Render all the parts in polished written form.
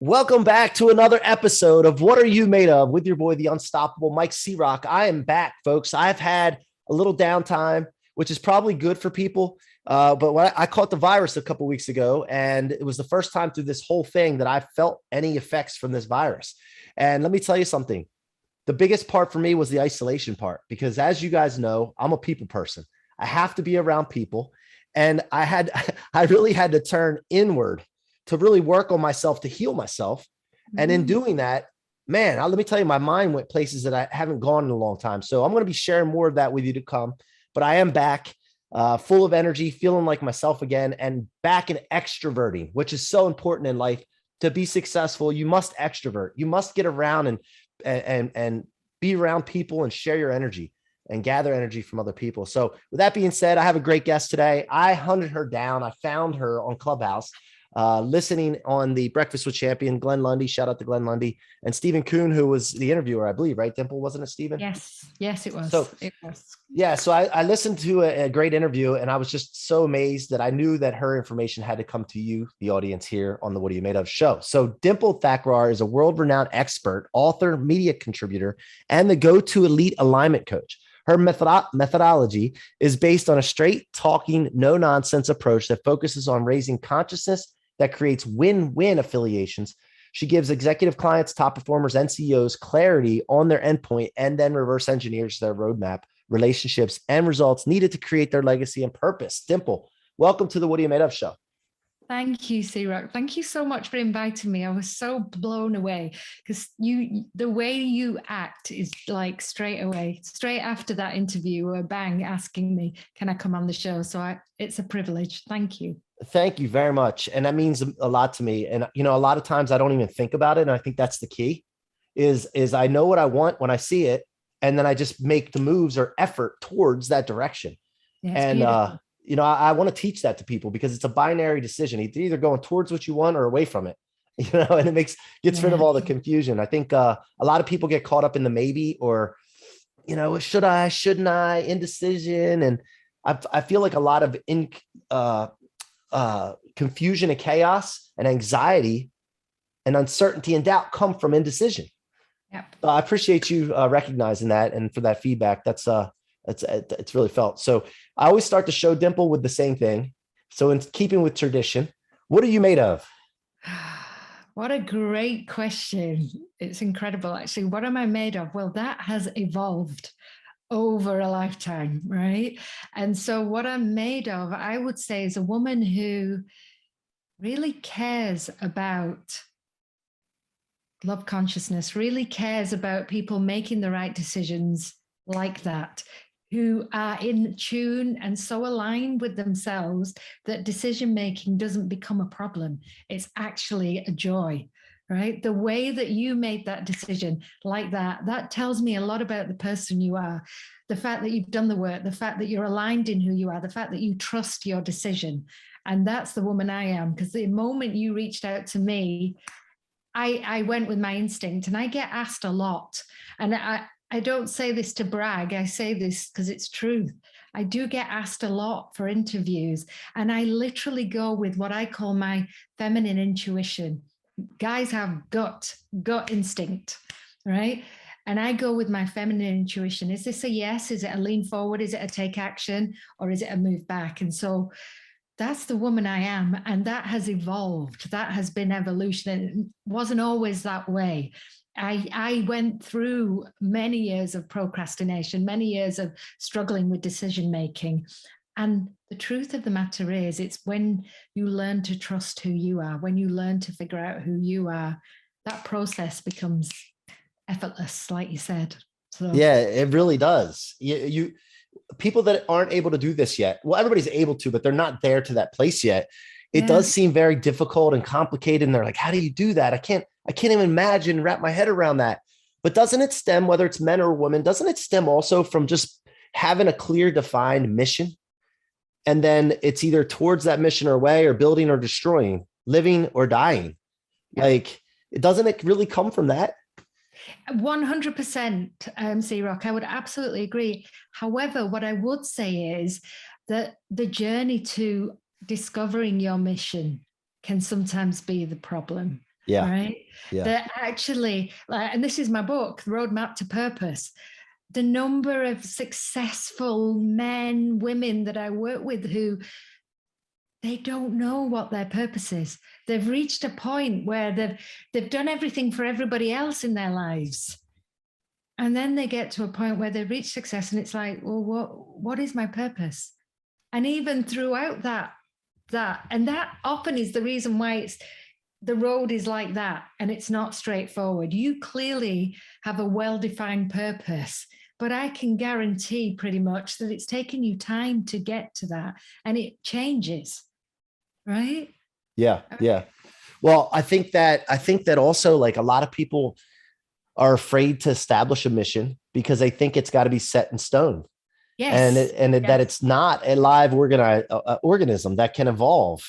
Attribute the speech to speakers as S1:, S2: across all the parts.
S1: Welcome back to another episode of What Are You Made Of with your boy, the unstoppable Mike C-Roc. I am back, folks. I've had a little downtime, which is probably good for people. But when I caught the virus a couple of weeks ago, and it was the first time through this whole thing that I felt any effects from this virus. And let me tell you something. The biggest part for me was the isolation part, because as you guys know, I'm a people person. I have to be around people. And I really had to turn inward to really work on myself, to heal myself. And in doing that, man, let me tell you, my mind went places that I haven't gone in a long time. So I'm going to be sharing more of that with you to come. But I am back, full of energy, feeling like myself again, and back in extroverting, which is so important in life. To be successful, you must extrovert. You must get around and be around people and share your energy and gather energy from other people. So with that being said, I have a great guest today. I hunted her down. I found her on Clubhouse, listening on the Breakfast with Champion, Glenn Lundy. Shout out to Glenn Lundy and Stephen Kuhn, who was the interviewer, I believe, right? Dimple, wasn't it, Stephen?
S2: Yes, it was.
S1: So
S2: it was.
S1: Yeah, so I listened to a great interview, and I was just so amazed that I knew that her information had to come to you, the audience here on the What Are You Made Of show. So Dimple Thakrar is a world-renowned expert, author, media contributor, and the go-to elite alignment coach. Her methodology is based on a straight talking, no nonsense approach that focuses on raising consciousness that creates win-win affiliations. She gives executive clients, top performers, and CEOs clarity on their endpoint, and then reverse engineers their roadmap, relationships, and results needed to create their legacy and purpose. Dimple, welcome to the What Are You Made Of show.
S2: Thank you, C-Roc. Thank you so much for inviting me. I was so blown away because the way you act is like straight away, straight after that interview, a bang, asking me, can I come on the show? So it's a privilege. Thank you.
S1: Thank you very much. And that means a lot to me. And, a lot of times I don't even think about it. And I think that's the key is I know what I want when I see it. And then I just make the moves or effort towards that direction.
S2: Yeah,
S1: and, I want to teach that to people because it's a binary decision. It's either going towards what you want or away from it, and it gets rid of all the confusion. I think a lot of people get caught up in the maybe or, should I, shouldn't I, indecision. And I feel like a lot of confusion and chaos and anxiety and uncertainty and doubt come from indecision.
S2: Yep.
S1: I appreciate you recognizing that and for that feedback. It's really felt. So I always start the show, Dimple, with the same thing. So in keeping with tradition, what are you made of?
S2: What a great question. It's incredible, actually. What am I made of? Well, that has evolved over a lifetime, right? And so what I'm made of, I would say, is a woman who really cares about love consciousness, really cares about people making the right decisions like that, who are in tune and so aligned with themselves that decision-making doesn't become a problem. It's actually a joy, right? The way that you made that decision like that tells me a lot about the person you are. The fact that you've done the work, the fact that you're aligned in who you are, the fact that you trust your decision. And that's the woman I am, because the moment you reached out to me, I went with my instinct, and I get asked a lot. And I don't say this to brag. I say this because it's truth. I do get asked a lot for interviews, and I literally go with what I call my feminine intuition. Guys have gut instinct, right? And I go with my feminine intuition. Is this a yes? Is it a lean forward? Is it a take action? Or is it a move back? And so that's the woman I am. And that has evolved. That has been evolution. And it wasn't always that way. I went through many years of procrastination, many years of struggling with decision making. And the truth of the matter is, it's when you learn to trust who you are, when you learn to figure out who you are, that process becomes effortless, like you said. So
S1: yeah, it really does. You people that aren't able to do this yet. Well, everybody's able to, but they're not there to that place yet. It does seem very difficult and complicated. And they're like, how do you do that? I can't even imagine, wrap my head around that. But doesn't it stem, whether it's men or women, doesn't it stem also from just having a clear, defined mission? And then it's either towards that mission or away, or building or destroying, living or dying. Yeah. Like, doesn't it really come from that?
S2: 100%, C-Roc, I would absolutely agree. However, what I would say is that the journey to discovering your mission can sometimes be the problem.
S1: Yeah.
S2: right?
S1: Yeah.
S2: That actually, and this is my book, Roadmap to Purpose. The number of successful men, women that I work with who they don't know what their purpose is. They've reached a point where they've done everything for everybody else in their lives. And then they get to a point where they reach success and it's like, well, what is my purpose? And even throughout that, and that often is the reason why the road is like that and it's not straightforward. You clearly have a well-defined purpose, but I can guarantee pretty much that it's taken you time to get to that and it changes, right?
S1: Yeah. Yeah. Well, I think that also, like, a lot of people are afraid to establish a mission because they think it's got to be set in stone.
S2: Yes.
S1: That it's not a live organism that can evolve.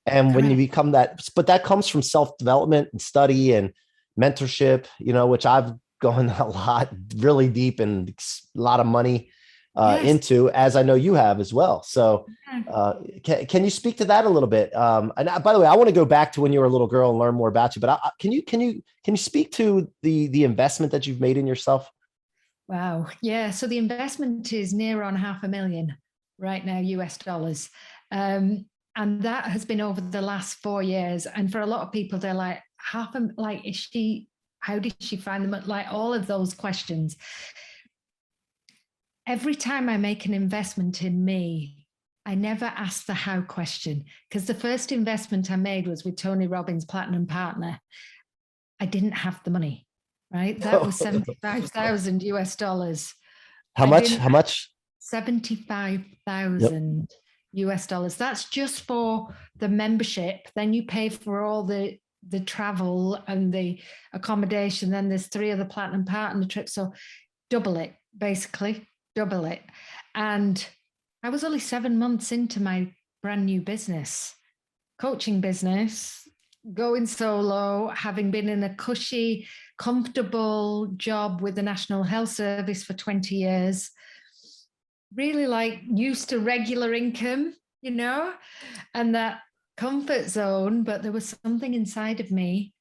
S1: And when you
S2: Correct.
S1: become that, but that comes from self-development and study and mentorship, which I've gone a lot, really deep, and a lot of money
S2: Yes.
S1: into, as I know you have as well. So
S2: Yeah.
S1: can you speak to that a little bit? And by the way, I want to go back to when you were a little girl and learn more about you, but can you speak to the investment that you've made in yourself?
S2: Wow. Yeah. So the investment is near on $500,000 right now, US dollars. And that has been over the last 4 years. And for a lot of people, they're like, how did she find them? Like all of those questions. Every time I make an investment in me, I never ask the how question, because the first investment I made was with Tony Robbins, Platinum Partner. I didn't have the money, right? That was 75,000 US dollars.
S1: How
S2: I
S1: much?
S2: didn't
S1: How much?
S2: 75,000 US dollars. That's just for the membership. Then you pay for all the travel and the accommodation. Then there's 3 other platinum partner trips. So double it, basically, double it. And I was only 7 months into my brand new business, coaching business, going solo, having been in a cushy, comfortable job with the National Health Service for 20 years, really like used to regular income, and that comfort zone. But there was something inside of me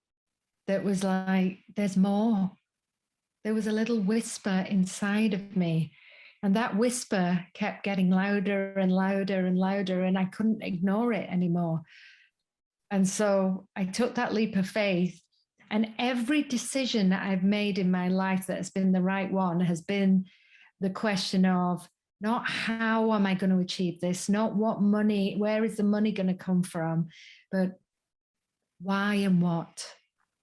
S2: that was like, there's more. There was a little whisper inside of me. And that whisper kept getting louder and louder and louder, and I couldn't ignore it anymore. And so I took that leap of faith. And every decision that I've made in my life that has been the right one has been the question of not how am I going to achieve this, not what money, where is the money going to come from, but why and what?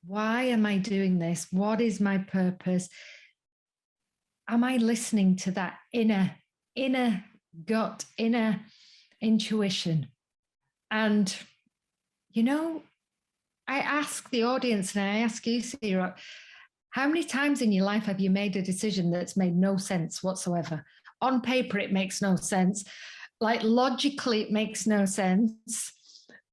S2: Why am I doing this? What is my purpose? Am I listening to that inner gut, inner intuition? And, I ask the audience and I ask you, C-Roc, how many times in your life have you made a decision that's made no sense whatsoever? On paper, it makes no sense. Like logically, it makes no sense.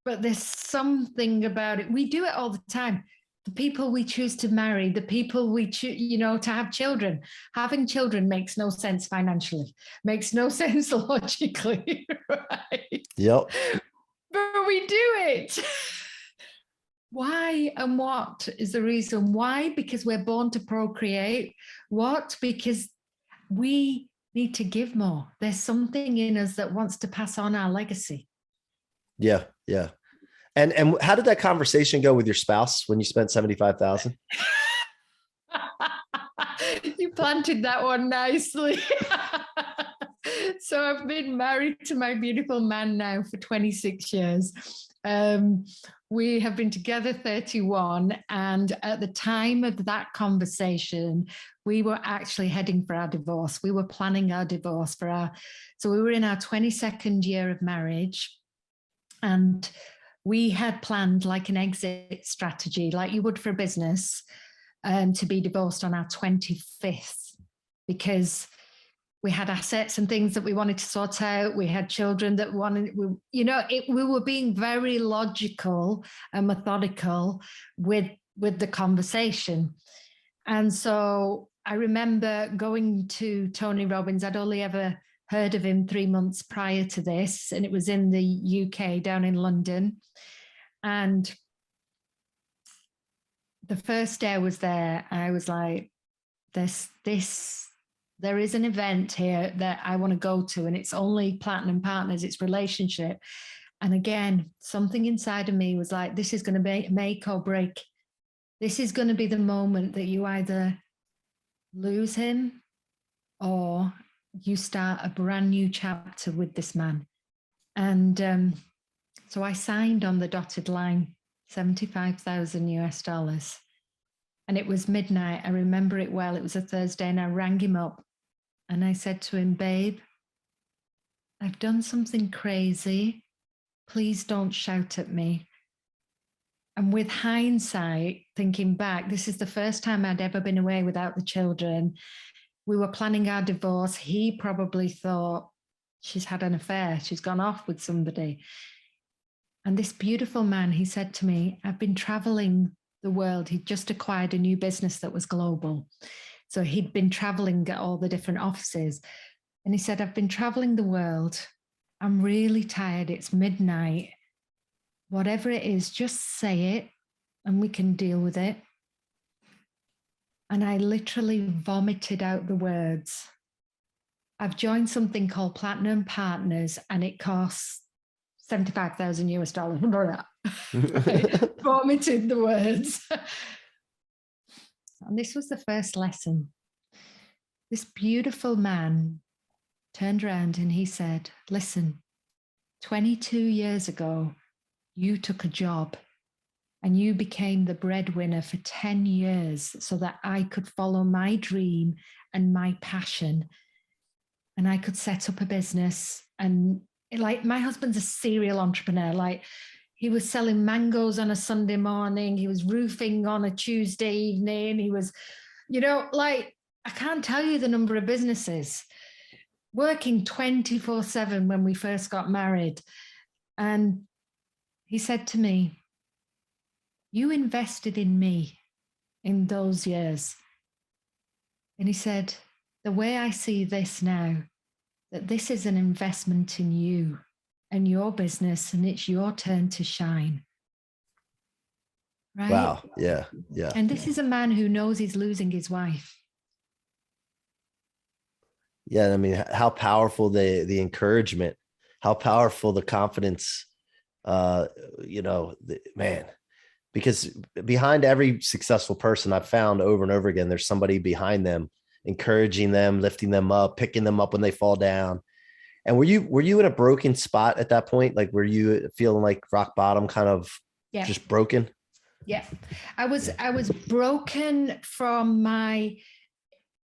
S2: But there's something about it. We do it all the time. The people we choose to marry, the people we choose, to have children. Having children makes no sense financially, makes no sense logically, right?
S1: Yep.
S2: But we do it. Why and what is the reason? Why? Because we're born to procreate. What? Because we need to give more. There's something in us that wants to pass on our legacy.
S1: Yeah. Yeah. And how did that conversation go with your spouse when you spent 75,000?
S2: You planted that one nicely. So I've been married to my beautiful man now for 26 years. We have been together 31. And at the time of that conversation, we were actually heading for our divorce. We were planning our divorce so we were in our 22nd year of marriage. And we had planned like an exit strategy, like you would for a business, to be divorced on our 25th, because we had assets and things that we wanted to sort out. We had children that we were being very logical and methodical with the conversation. And so I remember going to Tony Robbins. I'd only ever heard of him 3 months prior to this, and it was in the UK, down in London. And the first day I was there, I was like, there is an event here that I want to go to, and it's only platinum partners, it's relationship. And again, something inside of me was like, this is going to be make or break. This is going to be the moment that you either lose him or you start a brand new chapter with this man. And so I signed on the dotted line, 75,000 US dollars. And it was midnight. I remember it well. It was a Thursday, and I rang him up and I said to him, babe, I've done something crazy. Please don't shout at me. And with hindsight, thinking back, this is the first time I'd ever been away without the children. We were planning our divorce. He probably thought, she's had an affair. She's gone off with somebody. And this beautiful man, he said to me, I've been traveling the world. He'd just acquired a new business that was global. So he'd been traveling at all the different offices. And he said, I've been traveling the world. I'm really tired. It's midnight. Whatever it is, just say it and we can deal with it. And I literally vomited out the words. I've joined something called Platinum Partners, and it costs 75,000 US dollars. Right? Vomited the words. And this was the first lesson. This beautiful man turned around and he said, listen, 22 years ago, you took a job and you became the breadwinner for 10 years so that I could follow my dream and my passion. And I could set up a business. And like, my husband's a serial entrepreneur. Like, he was selling mangoes on a Sunday morning. He was roofing on a Tuesday evening. He was, like, I can't tell you the number of businesses, working 24/7 when we first got married. And he said to me, you invested in me in those years. And he said, the way I see this now, that this is an investment in you and your business, and it's your turn to shine. Right?
S1: Wow. Yeah. Yeah.
S2: And this is a man who knows he's losing his wife.
S1: Yeah. I mean, how powerful the encouragement, how powerful the confidence, man, because behind every successful person I've found over and over again, there's somebody behind them, encouraging them, lifting them up, picking them up when they fall down. And were you in a broken spot at that point? Like, were you feeling like rock bottom, kind of just broken?
S2: Yeah. I was broken from my,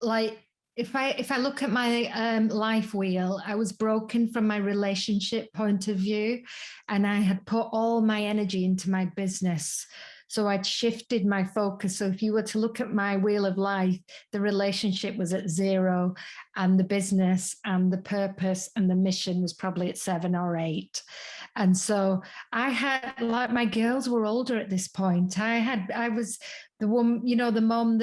S2: like, if I look at my life wheel, I was broken from my relationship point of view, and I had put all my energy into my business. So I'd shifted my focus. So if you were to look at my wheel of life, the relationship was at 0, and the business and the purpose and the mission was probably at 7 or 8. And so I had, like, my girls were older at this point. I was the woman, the mom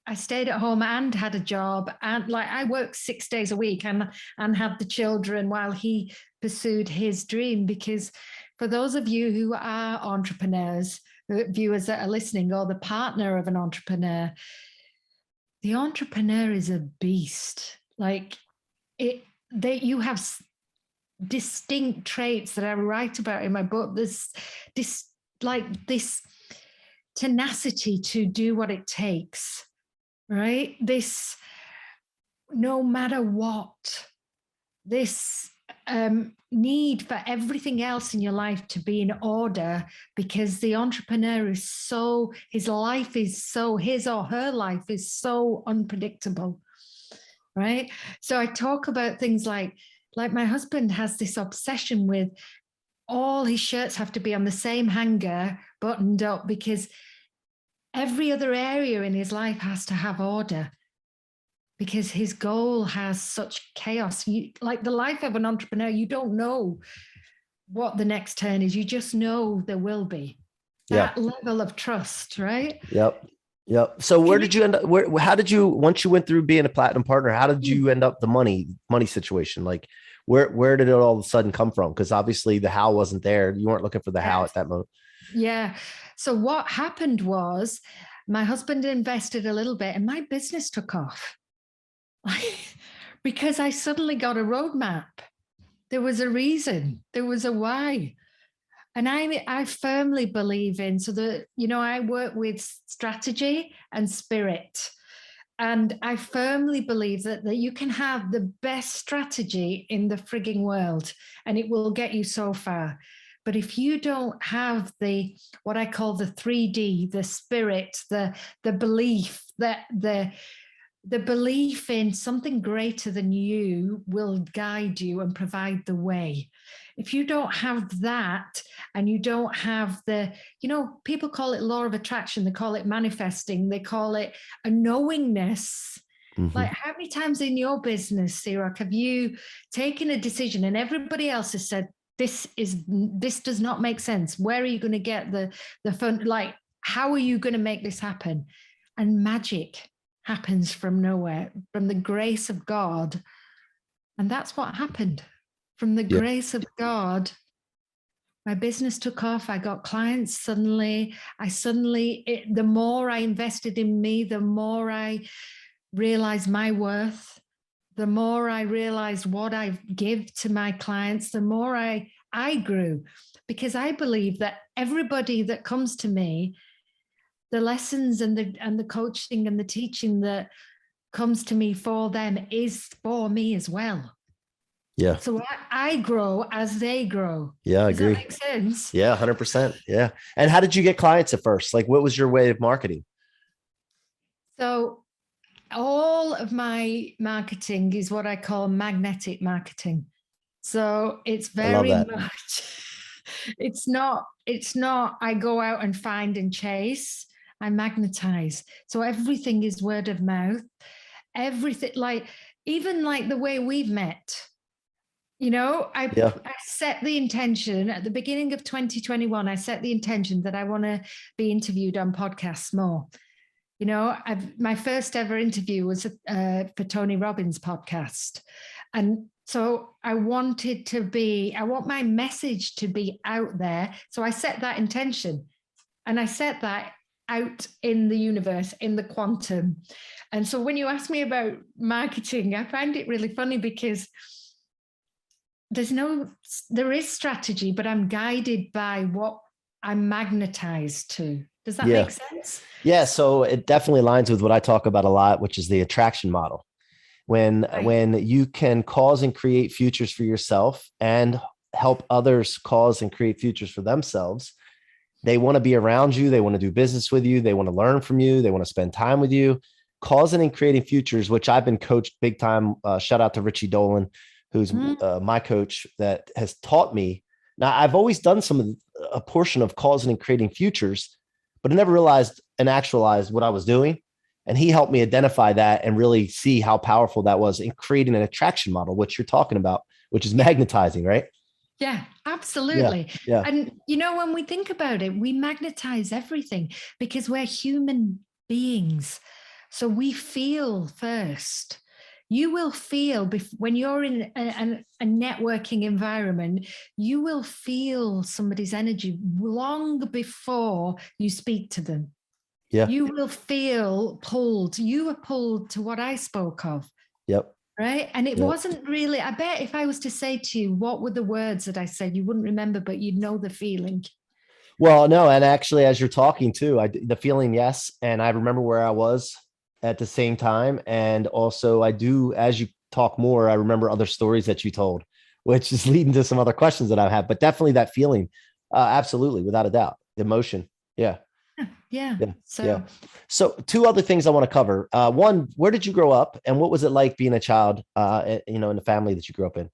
S2: I stayed at home and had a job, and like, I worked 6 days a week and had the children while he pursued his dream. Because for those of you who are entrepreneurs, viewers that are listening, or the partner of an entrepreneur, the entrepreneur is a beast. Like, you have distinct traits that I write about in my book. There's this tenacity to do what it takes, right? This, no matter what, this need for everything else in your life to be in order, because the entrepreneur is his or her life is so unpredictable, right? So I talk about things like my husband has this obsession with all his shirts have to be on the same hanger, buttoned up, because every other area in his life has to have order, because his goal has such chaos. Like the life of an entrepreneur, you don't know what the next turn is. You just know there will be that level of trust, right?
S1: Yep. So where did you end up? How did you, once you went through being a platinum partner, how did you end up the money situation? Like, where did it all of a sudden come from? Because obviously the how wasn't there. You weren't looking for the how at that moment.
S2: Yeah. So what happened was, My husband invested a little bit and my business took off because I suddenly got a roadmap. There was a reason, there was a why. And I firmly believe in, so that, I work with strategy and spirit. And I firmly believe that you can have the best strategy in the frigging world and it will get you so far. But if you don't have what I call the 3D, the spirit, the belief, the belief in something greater than you will guide you and provide the way. If you don't have that, and you don't have people call it law of attraction, they call it manifesting, they call it a knowingness. Mm-hmm. Like, how many times in your business, C-Roc, have you taken a decision and everybody else has said, this does not make sense. Where are you going to get the fun? Like, how are you going to make this happen? And magic happens from nowhere, from the grace of God. And that's what happened. From the grace of God, my business took off. I got clients suddenly. The more I invested in me, the more I realized my worth. The more I realized what I give to my clients, the more I grew, because I believe that everybody that comes to me, the lessons and the coaching and the teaching that comes to me for them is for me as well.
S1: Yeah.
S2: So I grow as they grow.
S1: Yeah, I
S2: agree. Does that make sense?
S1: Yeah, 100%. Yeah. And how did you get clients at first? Like, what was your way of marketing?
S2: So all of my marketing is what I call magnetic marketing. So it's very much, it's not I go out and find and chase, I magnetize. So everything is word of mouth. Everything, even the way we've met. I set the intention at the beginning of 2021. I set the intention that I want to be interviewed on podcasts more. My first ever interview was for Tony Robbins' podcast. And so I want my message to be out there. So I set that intention and I set that out in the universe, in the quantum. And so when you ask me about marketing, I find it really funny because there is strategy, but I'm guided by what I'm magnetized to. Does that make sense?
S1: Yeah. So it definitely aligns with what I talk about a lot, which is the attraction model. When you can cause and create futures for yourself and help others cause and create futures for themselves, they want to be around you. They want to do business with you. They want to learn from you. They want to spend time with you. Causing and creating futures, which I've been coached big time. Shout out to Richie Dolan, who's my coach, that has taught me. Now, I've always done a portion of causing and creating futures, but I never realized and actualized what I was doing. And he helped me identify that and really see how powerful that was in creating an attraction model, which you're talking about, which is magnetizing, right?
S2: Yeah, absolutely.
S1: Yeah.
S2: And, when we think about it, we magnetize everything because we're human beings. So we feel first. You will feel when you're in a networking environment, you will feel somebody's energy long before you speak to them. Yeah. You will feel pulled. You were pulled to what I spoke of.
S1: Yep.
S2: Right. And it wasn't really, I bet if I was to say to you, what were the words that I said, you wouldn't remember, but you'd know the feeling.
S1: Well, no. And actually, as you're talking too, the feeling, yes. And I remember where I was at the same time. And also I do, as you talk more, I remember other stories that you told, which is leading to some other questions that I have, but definitely that feeling. Absolutely. Without a doubt. The emotion. Yeah.
S2: Yeah.
S1: So two other things I want to cover. One, where did you grow up and what was it like being a child, in the family that you grew up in?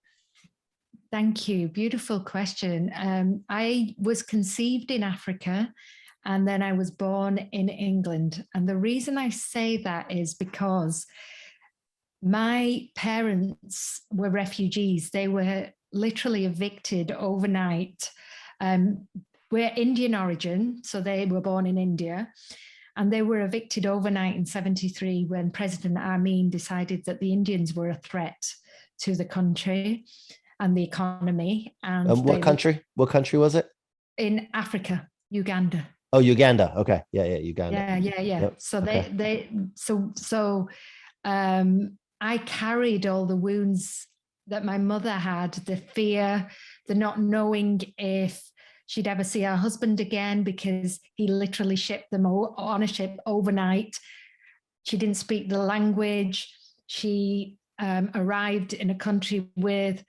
S2: Thank you. Beautiful question. I was conceived in Africa and then I was born in England. And the reason I say that is because my parents were refugees. They were literally evicted overnight. We're Indian origin, so they were born in India, and they were evicted overnight in 1973 when President Amin decided that the Indians were a threat to the country and the economy. And
S1: what country was it?
S2: In Africa, Uganda.
S1: Oh, Uganda. Okay. Yeah. Yeah. Uganda.
S2: Yeah.
S1: Yep.
S2: So
S1: Okay.
S2: I carried all the wounds that my mother had, the fear, the not knowing if she'd ever see her husband again because he literally shipped them on a ship overnight. She didn't speak the language. She arrived in a country with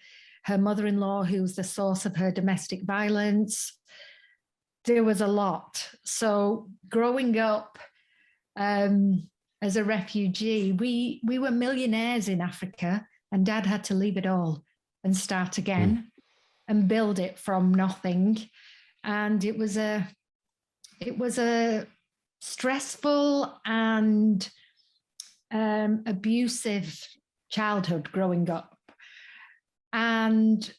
S2: her mother-in-law, who was the source of her domestic violence. There was a lot. So growing up as a refugee, we were millionaires in Africa, and Dad had to leave it all and start again and build it from nothing. And it was a stressful and abusive childhood growing up. And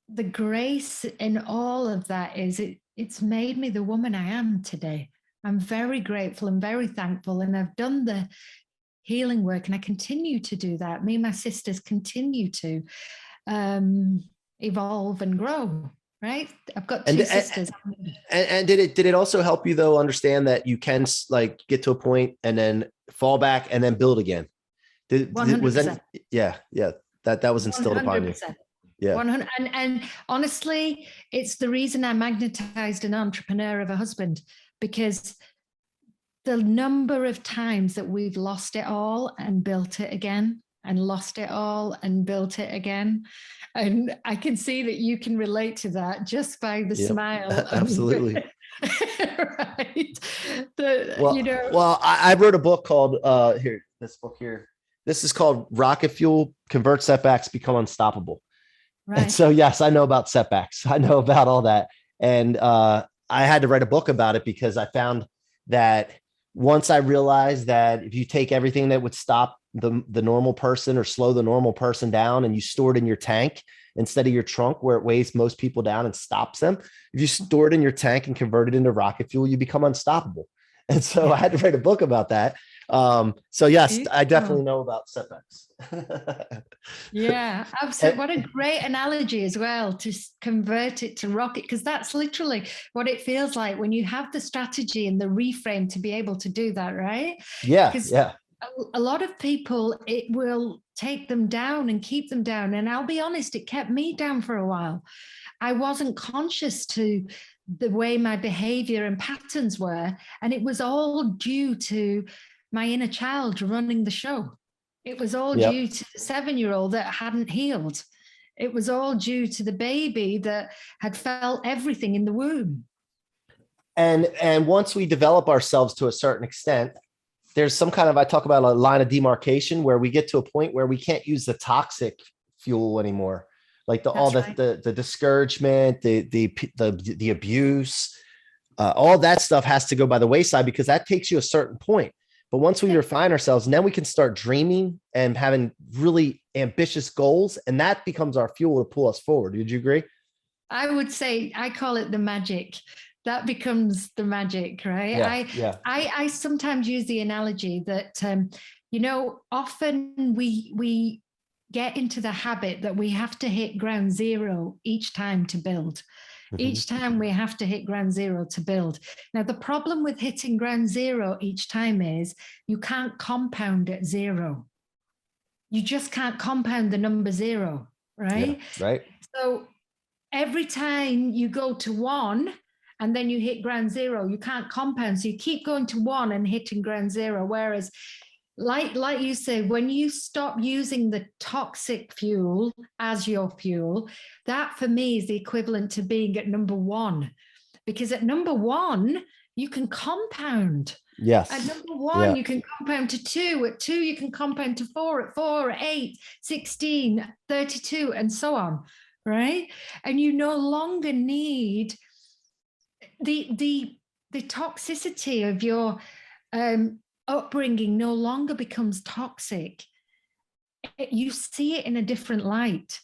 S2: the grace in all of that is it's made me the woman I am today. I'm very grateful and very thankful. And I've done the healing work, and I continue to do that. Me and my sisters continue to evolve and grow. Right? I've got two sisters.
S1: And did it also help you though understand that you can like get to a point and then fall back and then build again? Was that that was instilled 100%. Upon you? Yeah.
S2: 100. And honestly, it's the reason I magnetized an entrepreneur of a husband, because the number of times that we've lost it all and built it again, and lost it all and built it again. And I can see that you can relate to that just by the smile.
S1: Absolutely.
S2: Right.
S1: Well, I wrote a book called this book here. This is called Rocket Fuel: Convert Setbacks, Become Unstoppable. Right. And so, yes, I know about setbacks. I know about all that. And I had to write a book about it because I found that once I realized that if you take everything that would stop the normal person or slow the normal person down and you store it in your tank instead of your trunk where it weighs most people down and stops them, if you store it in your tank and convert it into rocket fuel, you become unstoppable. And so I had to write a book about that. So yes, I definitely know about setbacks.
S2: Yeah, absolutely. What a great analogy as well, to convert it to rocket, because that's literally what it feels like when you have the strategy and the reframe to be able to do that, right?
S1: Yeah. Yeah.
S2: A lot of people, it will take them down and keep them down. And I'll be honest, it kept me down for a while. I wasn't conscious to the way my behavior and patterns were. And it was all due to my inner child running the show. It was all due to the 7-year-old that hadn't healed. It was all due to the baby that had felt everything in the womb.
S1: And once we develop ourselves to a certain extent, there's some kind of, I talk about a line of demarcation where we get to a point where we can't use the toxic fuel anymore. Like the discouragement, the abuse, all that stuff has to go by the wayside because that takes you a certain point. But once we refine ourselves, and then we can start dreaming and having really ambitious goals, and that becomes our fuel to pull us forward. Would you agree?
S2: I would say, I call it the magic. That becomes the magic, right? I sometimes use the analogy that, often we get into the habit that we have to hit ground zero each time to build. Each time we have to hit ground zero to build. Now, the problem with hitting ground zero each time is you can't compound at zero. You just can't compound the number zero, right?
S1: Yeah, right.
S2: So every time you go to 1 and then you hit ground zero, you can't compound. So you keep going to 1 and hitting ground zero. Whereas like you said, when you stop using the toxic fuel as your fuel, that for me is the equivalent to being at number 1. Because at number 1, you can compound.
S1: Yes.
S2: At number 1, you can compound to 2. At 2, you can compound to 4. At 4, 8, 16, 32, and so on, right? And you no longer need the toxicity of your upbringing no longer becomes toxic. You see it in a different light.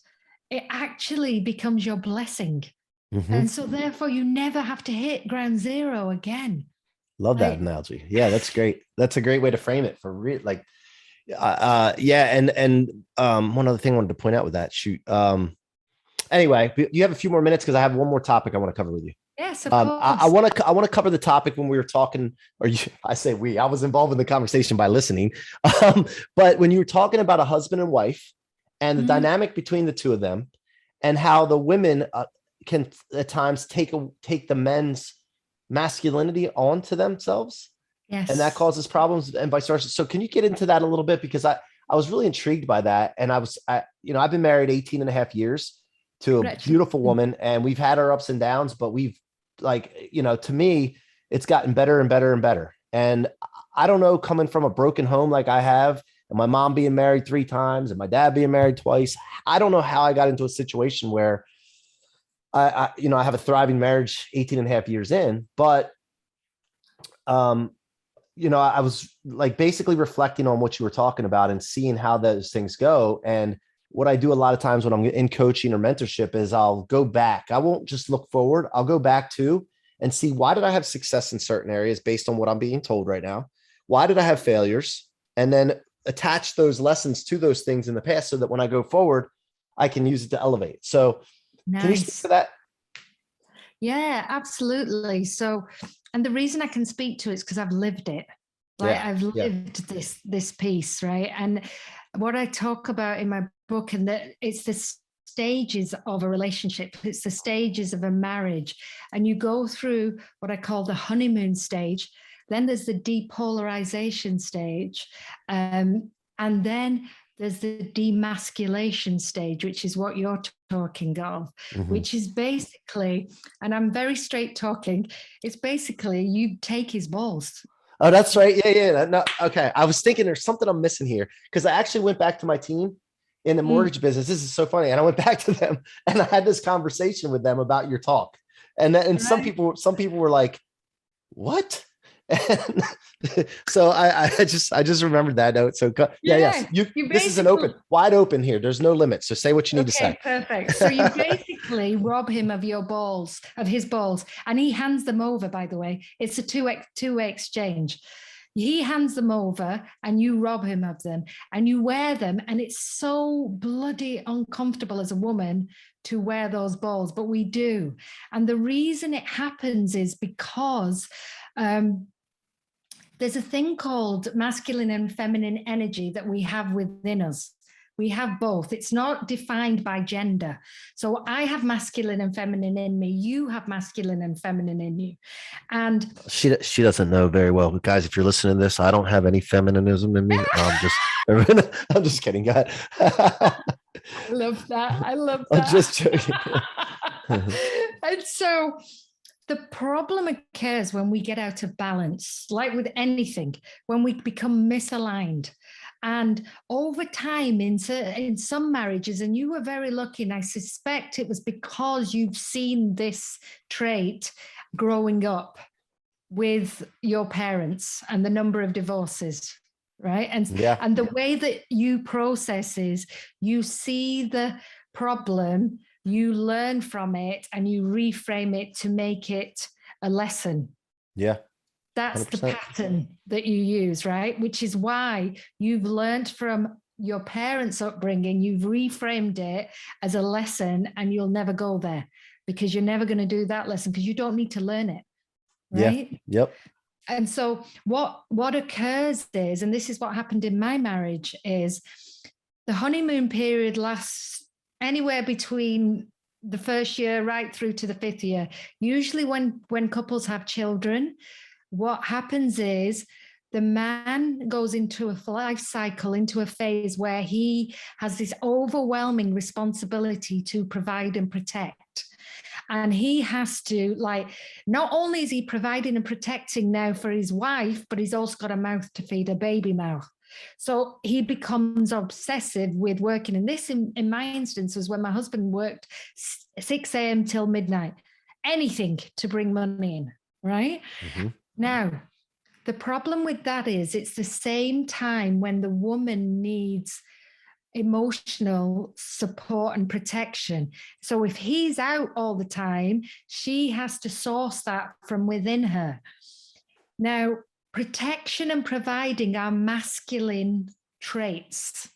S2: It actually becomes your blessing. And so therefore you never have to hit ground zero again.
S1: Love that analogy. Yeah, that's great. That's a great way to frame it for real. Like, and one other thing I wanted to point out with that, anyway, you have a few more minutes because I have one more topic I want to cover with you.
S2: Yes, of
S1: I
S2: course.
S1: want to cover the topic when we were talking, or I say we, I was involved in the conversation by listening. But when you were talking about a husband and wife and the
S2: Mhm.
S1: dynamic between the two of them, and how the women can at times take the men's masculinity onto themselves, and that
S2: Yes.
S1: causes problems, and vice versa. So can you get into that a little bit? Because I was really intrigued by that. And I've been married 18 and a half years to a beautiful
S2: Congratulations.
S1: woman, and we've had our ups and downs, but we've, like, to me, it's gotten better and better and better. And I don't know, coming from a broken home like I have, and my mom being married 3 times and my dad being married twice, I don't know how I got into a situation where I have a thriving marriage 18 and a half years in, but um, I was like basically reflecting on what you were talking about and seeing how those things go. And what I do a lot of times when I'm in coaching or mentorship is I'll go back. I won't just look forward. I'll go back to and see, why did I have success in certain areas based on what I'm being told right now? Why did I have failures? And then attach those lessons to those things in the past so that when I go forward, I can use it to elevate. So can you speak
S2: Nice.
S1: to that?
S2: Yeah, absolutely. So, and the reason I can speak to it is because I've lived it. Like
S1: Yeah.
S2: I've
S1: Yeah.
S2: lived this piece, right? And what I talk about in my book, and that it's the stages of a relationship, it's the stages of a marriage, and you go through what I call the honeymoon stage. Then there's the depolarization stage, and then there's the demasculation stage, which is what you're talking of,
S1: Mhm.
S2: which is basically, and I'm very straight talking, it's basically you take his balls.
S1: Oh, that's right. Yeah, yeah. No, okay. I was thinking there's something I'm missing here, because I actually went back to my team in the
S2: Mm,
S1: mortgage business. This is so funny. And I went back to them and I had this conversation with them about your talk. And
S2: right?
S1: some people were like, "What?" And so I just remembered that note. So yeah, yes.
S2: Yeah, you
S1: This is an
S2: basically,
S1: wide open here. There's no limit. So say what you need to say.
S2: okay, perfect. So you basically rob him of your balls, of his balls, and he hands them over, by the way. It's a two-way exchange. He hands them over and you rob him of them and you wear them. And it's so bloody uncomfortable as a woman to wear those balls, but we do. And the reason it happens is because there's a thing called masculine and feminine energy that we have within us. We have both. It's not defined by gender. So I have masculine and feminine in me. You have masculine and feminine in you. And
S1: She doesn't know very well, guys. If you're listening to this, I don't have any feminism in me. I'm just kidding, God.
S2: I love that. I love
S1: I'm
S2: that.
S1: just joking.
S2: And so the problem occurs when we get out of balance, like with anything, when we become misaligned. And over time, in some marriages, and you were very lucky, and I suspect it was because you've seen this trait growing up with your parents and the number of divorces, right?
S1: Yeah.
S2: And the way that you process is you see the problem, you learn from it, and you reframe it to make it a lesson.
S1: Yeah.
S2: That's the
S1: 100%.
S2: pattern that you use, right? Which is why you've learned from your parents' upbringing, you've reframed it as a lesson, and you'll never go there because you're never going to do that lesson because you don't need to learn it,
S1: Yeah.
S2: right?
S1: Yep.
S2: And so what occurs is, and this is what happened in my marriage, is the honeymoon period lasts anywhere between the first year right through to the fifth year. Usually when couples have children, what happens is the man goes into a life cycle, into a phase where he has this overwhelming responsibility to provide and protect. And he has to, like, not only is he providing and protecting now for his wife, but he's also got a mouth to feed a baby mouth. So he becomes obsessive with working. And this, in my instance, was when my husband worked 6 a.m. till midnight, anything to bring money in, right?
S1: Mm-hmm.
S2: Now, the problem with that is it's the same time when the woman needs emotional support and protection. So if he's out all the time, she has to source that from within her. Now, protection and providing are masculine traits.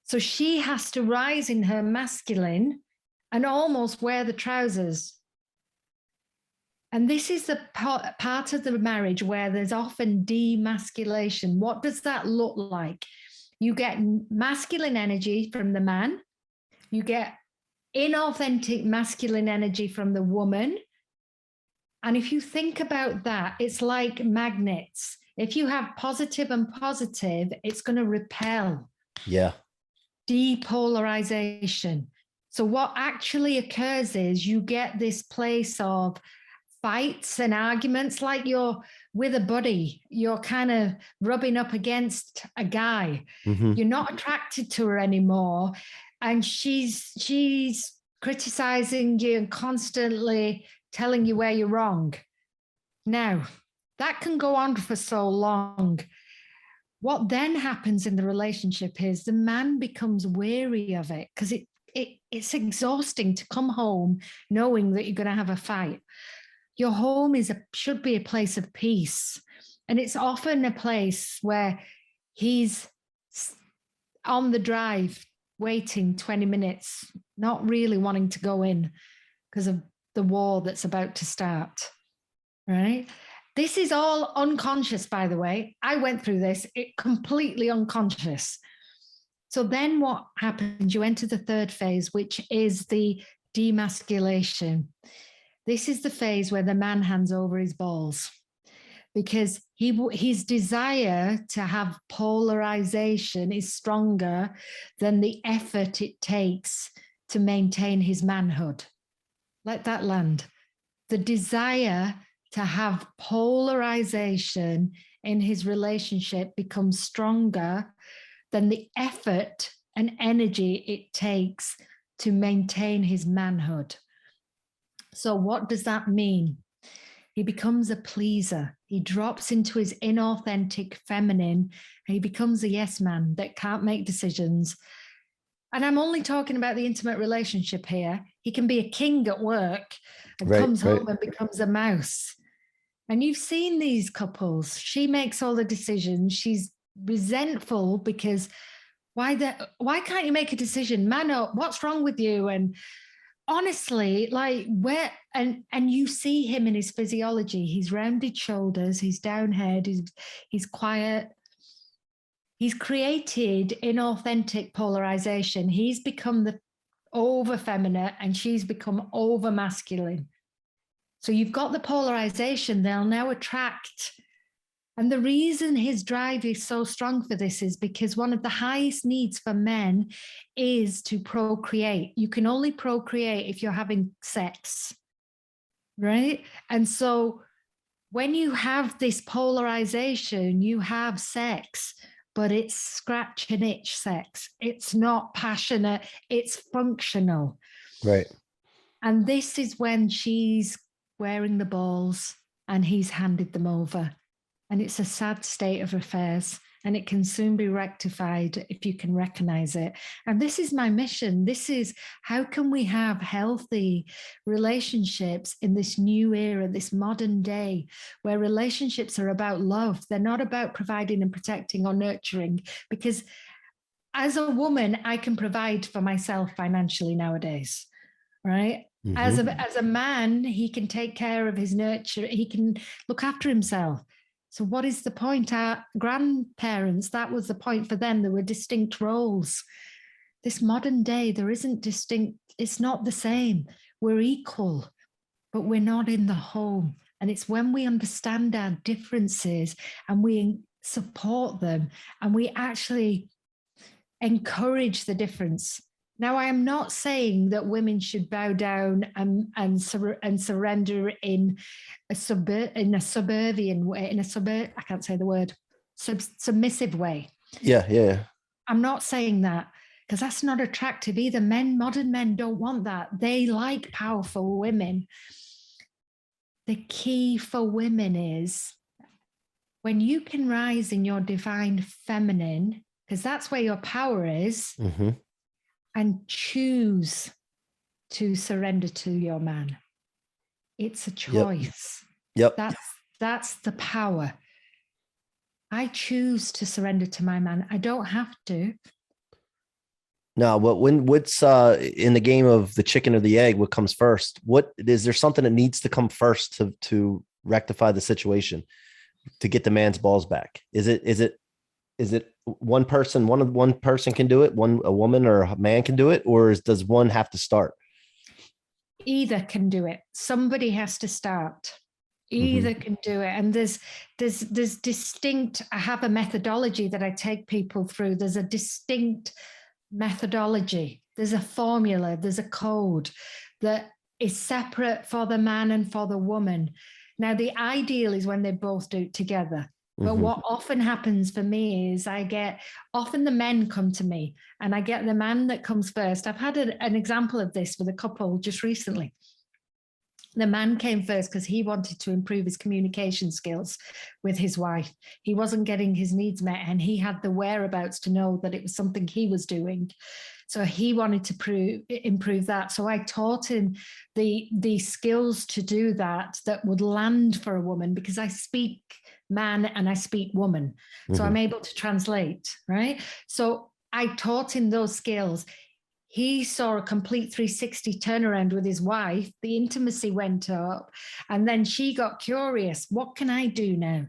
S2: So she has to rise in her masculine and almost wear the trousers And this is the part of the marriage where there's often demasculation. What does that look like? You get masculine energy from the man. You get inauthentic masculine energy from the woman. And if you think about that, it's like magnets. If you have positive and positive, it's going to repel.
S1: Yeah.
S2: Depolarization. So what actually occurs is you get this place of fights and arguments, like you're with a buddy, you're kind of rubbing up against a guy.
S1: Mm-hmm.
S2: You're not attracted to her anymore. And she's criticizing you and constantly telling you where you're wrong. Now, that can go on for so long. What then happens in the relationship is the man becomes weary of it, because it's exhausting to come home knowing that you're going to have a fight. Your home should be a place of peace. And it's often a place where he's on the drive, waiting 20 minutes, not really wanting to go in because of the war that's about to start, right? This is all unconscious, by the way. I went through this, completely unconscious. So then what happens? You enter the third phase, which is the demasculation. This is the phase where the man hands over his balls, because his desire to have polarization is stronger than the effort it takes to maintain his manhood. Let that land. The desire to have polarization in his relationship becomes stronger than the effort and energy it takes to maintain his manhood. So what does that mean? He becomes a pleaser. He drops into his inauthentic feminine, and he becomes a yes man that can't make decisions. And I'm only talking about the intimate relationship here. He can be a king at work and comes home and becomes a mouse. And you've seen these couples. She makes all the decisions. She's resentful because why can't you make a decision? Man up, what's wrong with you? And honestly, like and you see him in his physiology. He's rounded shoulders, he's down head, he's quiet. He's created inauthentic polarization. He's become the over feminine and she's become over masculine. So you've got the polarization, they'll now attract. And the reason his drive is so strong for this is because one of the highest needs for men is to procreate. You can only procreate if you're having sex, right? And so when you have this polarization, you have sex, but it's scratch and itch sex. It's not passionate, it's functional.
S1: Right.
S2: And this is when she's wearing the balls and he's handed them over. And it's a sad state of affairs, and it can soon be rectified if you can recognize it. And this is my mission. This is how can we have healthy relationships in this new era, this modern day, where relationships are about love. They're not about providing and protecting or nurturing, because as a woman, I can provide for myself financially nowadays, right? Mm-hmm. As a man, he can take care of his nurture. He can look after himself. So what is the point? Our grandparents, that was the point for them. There were distinct roles. This modern day, there isn't distinct, it's not the same. We're equal, but we're not in the home. And it's when we understand our differences and we support them and we actually encourage the difference. Now, I am not saying that women should bow down and surrender in a suburban way, I can't say the word, submissive way.
S1: Yeah.
S2: I'm not saying that, because that's not attractive either. Modern men don't want that. They like powerful women. The key for women is when you can rise in your divine feminine, because that's where your power is. Mm-hmm. And choose to surrender to your man. It's a choice.
S1: Yep.
S2: That's the power. I choose to surrender to my man. I don't have to.
S1: No, but what's in the game of the chicken or the egg, what comes first? What is there something that needs to come first to rectify the situation, to get the man's balls back? Is it one person, one person can do it, a woman or a man can do it, or does one have to start?
S2: Either can do it. Somebody has to start.
S1: Mm-hmm.
S2: Either can do it. And there's distinct, I have a methodology that I take people through. There's a distinct methodology. There's a formula, there's a code that is separate for the man and for the woman. Now, the ideal is when they both do it together. But
S1: Mm-hmm.
S2: what often happens for me is often the men come to me and I get the man that comes first. I've had an example of this with a couple just recently. The man came first because he wanted to improve his communication skills with his wife. He wasn't getting his needs met and he had the whereabouts to know that it was something he was doing. So he wanted to improve that. So I taught him the skills to do that would land for a woman, because I speak man and I speak woman. So I'm able to translate, right? So I taught him those skills. He saw a complete 360 turnaround with his wife. The intimacy went up. And then she got curious. What can I do now?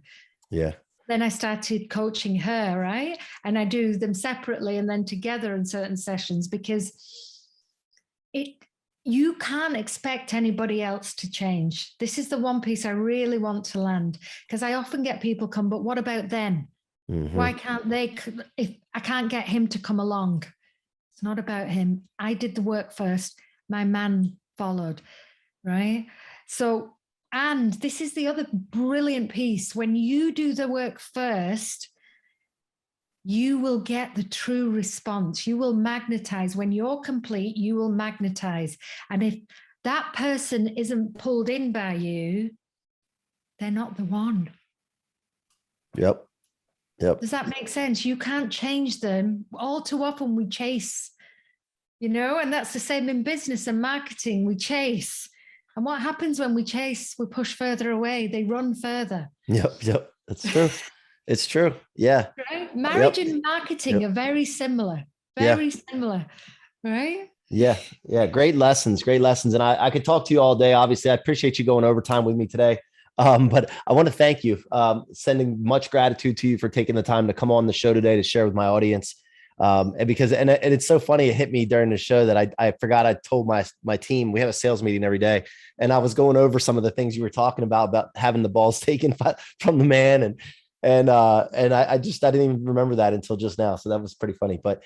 S1: Yeah.
S2: Then I started coaching her, right? And I do them separately and then together in certain sessions, because you can't expect anybody else to change. This is the one piece I really want to land, because I often get people come, but what about them?
S1: Mm-hmm.
S2: Why can't they? If I can't get him to come along, it's not about him. I did the work first. My man followed, right? So, and this is the other brilliant piece. When you do the work first, you will get the true response. You will magnetize. When you're complete, you will magnetize. And if that person isn't pulled in by you, they're not the one.
S1: Yep.
S2: Does that make sense? You can't change them. All too often we chase, and that's the same in business and marketing. We chase. And what happens when we chase? We push further away. They run further.
S1: Yep. That's true. It's true. Yeah.
S2: Right? Marriage and marketing are very similar. Very similar. Right?
S1: Yeah. Great lessons. And I could talk to you all day. Obviously, I appreciate you going overtime with me today. But I want to thank you, sending much gratitude to you for taking the time to come on the show today to share with my audience. And it's so funny, it hit me during the show that I forgot I told my team, we have a sales meeting every day, and I was going over some of the things you were talking about having the balls taken from the man, and I didn't even remember that until just now, so that was pretty funny. But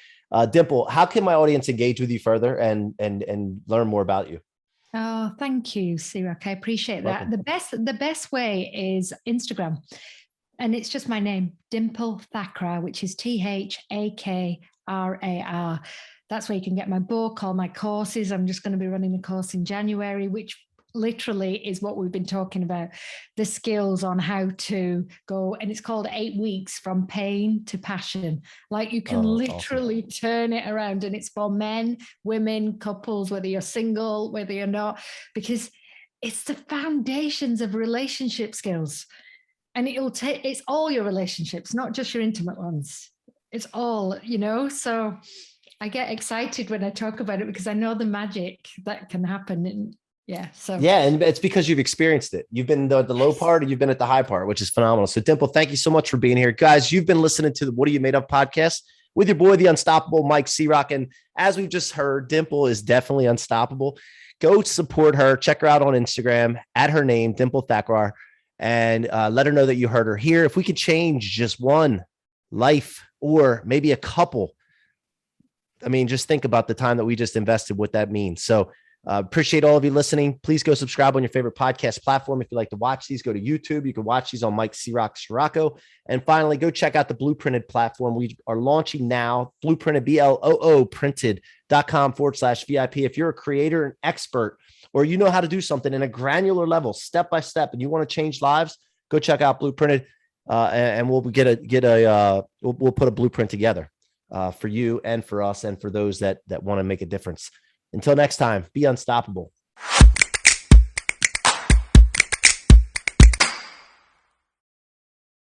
S1: Dimple, how can my audience engage with you further and learn more about you?
S2: Oh, thank you, C-Roc. I appreciate that. The best way is Instagram. And it's just my name, Dimple Thakrar, which is Thakrar. That's where you can get my book, all my courses. I'm just going to be running a course in January, which literally is what we've been talking about, the skills on how to go. And it's called 8 weeks from pain to passion. Like you can literally turn it around, and it's for men, women, couples, whether you're single, whether you're not, because it's the foundations of relationship skills. And it's all your relationships, not just your intimate ones. It's all, so I get excited when I talk about it, because I know the magic that can happen. And and
S1: it's because you've experienced it. You've been the low part, or you've been at the high part, which is phenomenal. So Dimple, thank you so much for being here. Guys, you've been listening to the What Are You Made Of podcast with your boy, the unstoppable Mike C-Roc. And as we've just heard, Dimple is definitely unstoppable. Go support her. Check her out on Instagram at her name, Dimple Thakrar. And let her know that you heard her here. If we could change just one life, or maybe a couple, I mean, just think about the time that we just invested, what that means. So appreciate all of you listening. Please go subscribe on your favorite podcast platform. If you like to watch these, go to YouTube. You can watch these on Mike C-Roc Ciorrocco. And finally, go check out the Blueprinted platform. We are launching now, Blueprinted, BLOO printed.com/VIP. If you're a creator, an expert, or you know how to do something in a granular level, step by step, and you want to change lives, go check out Blueprinted, and we'll we'll put a blueprint together for you and for us and for those that want to make a difference. Until next time, be unstoppable.